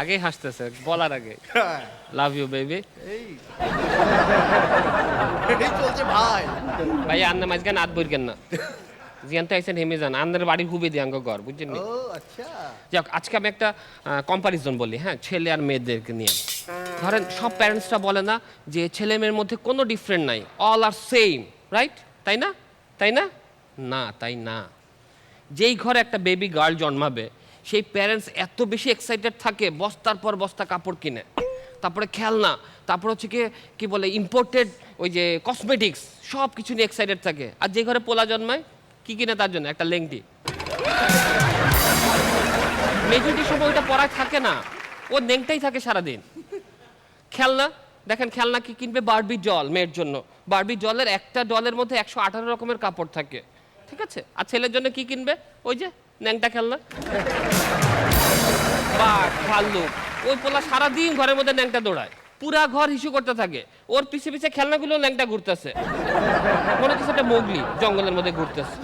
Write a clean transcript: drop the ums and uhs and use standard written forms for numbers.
আগেই হাসতেছে বলার আগে। Love you baby. এই এই চলছে ভাই। ভাই আন্না মাঝখানে হাত বইরকেন না। জিয়ান তো আইসেন হেমে যান, আন্নার বাড়ি খুবই দিয়াঙ্গ ঘর, বুঝছেন নি? ও আচ্ছা। যাক, আজকে আমি একটা কম্পারিজন বলি, হ্যাঁ, ছেলে আর মেয়েদেরকে নিয়ে। ধরেন সব প্যারেন্টসরা বলে না যে ছেলে মেয়ের মধ্যে কোনো ডিফারেন্ট নাই, অল আর সেম, রাইট? তাই না? তাই না? না, তাই না। যেই ঘরে একটা বেবি গার্ল জন্মাবে সেই প্যারেন্টস এত বেশি এক্সাইটেড থাকে, বস্তার পর বস্তা কাপড় কিনে, তারপরে খেলনা, তারপর হচ্ছে কি বলে ইম্পোর্টেড ওই যে কসমেটিক্স, সব কিছু নিয়ে এক্সাইটেড থাকে। আর যে ঘরে পোলা জন্মায় কি কিনে তার জন্য? একটা লেংটি। মেজরিটি সময় ওইটা পড়ায় থাকে না, ও নেংটাই থাকে সারাদিন। খেলনা দেখেন, খেলনা কি কিনবে? বারবি ডল মেয়ের জন্য। বারবি ডলের একটা ডলের মধ্যে 118 রকমের কাপড় থাকে, ঠিক আছে? আর ছেলের জন্য কি কিনবে? ওই যে ন্যাংটা খেলনা। বাঘ ভাল্লুক, ওই পোলা সারাদিন ঘরের মধ্যে ন্যাংটা দৌড়ায়, পুরা ঘর হিসু করতে থাকে, ওর পিছে পিছে খেলনাগুলো ন্যাংটা ঘুরতেছে, মনে হচ্ছে একটা মোগলি জঙ্গলের মধ্যে ঘুরতেছে।